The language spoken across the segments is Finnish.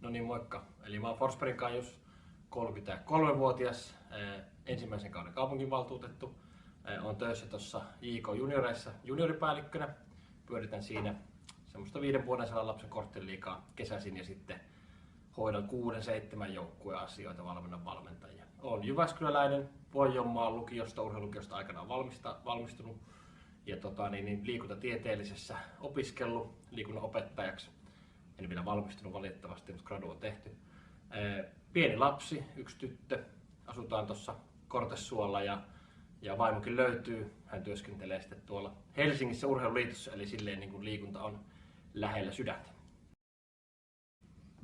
No niin, moikka. Eli mä oon Forsbergin Kaius, 33-vuotias, ensimmäisen kauden kaupunginvaltuutettu. Oon töissä tuossa JK Junioreissa junioripäällikkönä. Pyöritän siinä semmoista 5 vuoden sadan lapsen kortteliigaa kesäisin ja sitten hoidan 6-7 joukkueen asioita, valmennan valmentajia. Oon jyväskyläläinen, Vuojonmaan lukiosta, urheilulukiosta aikanaan valmistunut ja liikuntatieteellisessä opiskellut liikunnan opettajaksi. En vielä valmistunut valitettavasti, mutta gradu on tehty. Pieni lapsi, 1 tyttö, asutaan tuossa Kortesuolla ja vaimokin löytyy. Hän työskentelee sitten tuolla Helsingissä urheiluliitossa, eli silleen niin kuin liikunta on lähellä sydäntä.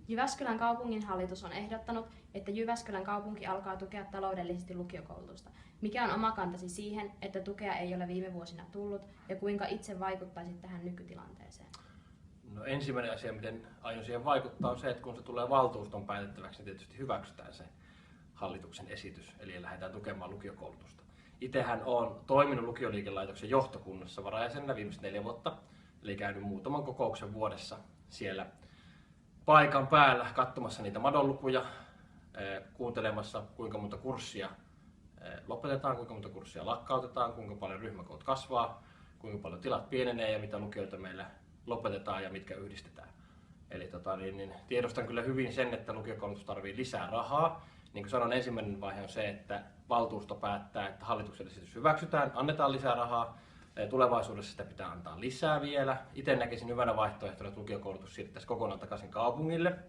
Jyväskylän kaupunginhallitus on ehdottanut, että Jyväskylän kaupunki alkaa tukea taloudellisesti lukiokoulutusta. Mikä on oma kantasi siihen, että tukea ei ole viime vuosina tullut ja kuinka itse vaikuttaisit tähän nykytilanteeseen? No, ensimmäinen asia, miten aion siihen vaikuttaa, on se, että kun se tulee valtuuston päätettäväksi, niin tietysti hyväksytään se hallituksen esitys, eli lähdetään tukemaan lukiokoulutusta. Itsehän olen toiminut lukioliikelaitoksen johtokunnassa varajäsenenä viimeiset 4 vuotta, eli käynyt muutaman kokouksen vuodessa siellä paikan päällä katsomassa niitä madonlukuja, kuuntelemassa kuinka monta kurssia lopetetaan, kuinka monta kurssia lakkautetaan, kuinka paljon ryhmäkoot kasvaa, kuinka paljon tilat pienenee ja mitä lukioita meillä lopetetaan ja mitkä yhdistetään. Eli tiedostan kyllä hyvin sen, että lukiokoulutus tarvitsee lisää rahaa. Niin kuin sanoin, ensimmäinen vaihe on se, että valtuusto päättää, että hallituksen esitys hyväksytään, annetaan lisää rahaa. Tulevaisuudessa sitä pitää antaa lisää vielä. Itse näkisin hyvänä vaihtoehtona, että lukiokoulutus siirrettäisiin kokonaan takaisin kaupungille.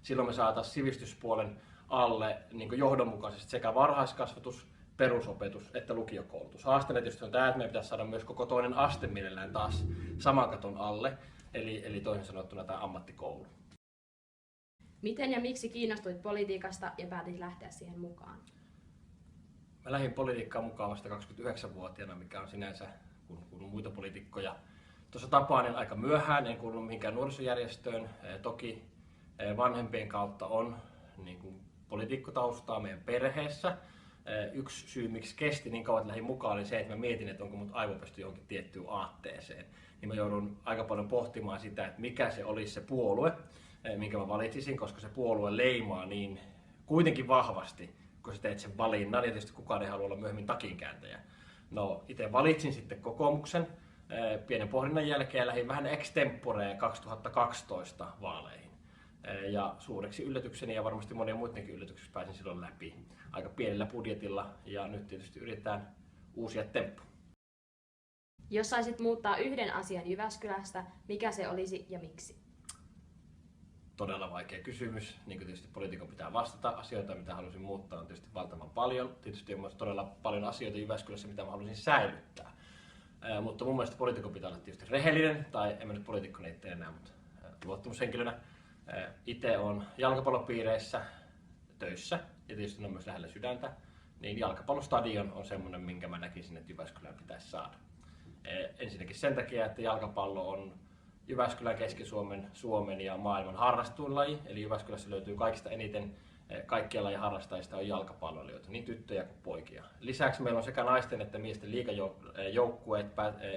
Silloin me saataisiin sivistyspuolen alle niin johdonmukaisesti sekä varhaiskasvatus, perusopetus että lukiokoulutus. Haasteena tietysti on tämä, että meidän pitäisi saada myös koko toinen aste mielellään taas saman katon alle, eli toisin sanottuna tämä ammattikoulu. Miten ja miksi kiinnostuit politiikasta ja päätit lähteä siihen mukaan? Mä lähdin politiikkaan mukaan vasta 29-vuotiaana, mikä on sinänsä, kun muita poliitikkoja tuossa tapaan, niin aika myöhään. En kuulunut mihinkään nuorisojärjestöön. Toki vanhempien kautta on niin kuin politiikkotaustaa meidän perheessä. Yksi syy, miksi kesti niin kauan, että lähdin mukaan, oli se, että mä mietin, että onko mut aivopesty johonkin tiettyyn aatteeseen. Niin mä joudun aika paljon pohtimaan sitä, että mikä se olisi se puolue, minkä mä valitsisin, koska se puolue leimaa niin kuitenkin vahvasti, kun sä teet sen valinnan, ja tietysti kukaan ei halua olla myöhemmin takinkääntäjä. No, itse valitsin sitten kokoomuksen pienen pohdinnan jälkeen ja lähdin vähän extemporeen 2012 vaaleihin. Ja suureksi yllätykseni ja varmasti monien muidenkin yllätyksiksi pääsin silloin läpi aika pienellä budjetilla ja nyt tietysti yritetään uusia temppuja. Jos saisit muuttaa yhden asian Jyväskylästä, mikä se olisi ja miksi? Todella vaikea kysymys. Niin kuin tietysti poliitikon pitää vastata, asioita mitä haluaisin muuttaa on tietysti valtavan paljon. Tietysti on myös todella paljon asioita Jyväskylässä, mitä mä haluaisin säilyttää. Mutta mun mielestä poliitikon pitää olla tietysti rehellinen, tai en mä nyt poliitikkona itse enää, mutta luottamushenkilönä. Itse olen jalkapallopiireissä töissä ja tietysti ne on myös lähellä sydäntä, niin jalkapallostadion on semmoinen, minkä mä näkisin, että Jyväskylään pitäisi saada. Ensinnäkin sen takia, että jalkapallo on Jyväskylän, Keski-Suomen, Suomen ja maailman harrastuin laji, eli Jyväskylässä löytyy kaikista eniten kaikkia lajien harrastajista on jalkapalloilijoita, niin tyttöjä kuin poikia. Lisäksi meillä on sekä naisten että miesten liigajoukkueet,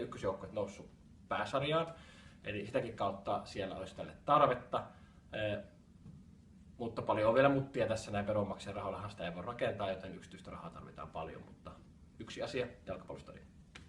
ykkösjoukkueet noussut pääsarjaan, eli sitäkin kautta siellä olisi tälle tarvetta. Mutta paljon on vielä muttia tässä, näin veronmaksajan rahoillahan sitä ei voi rakentaa, joten yksityistä rahaa tarvitaan paljon, mutta yksi asia, jalkapallostadion.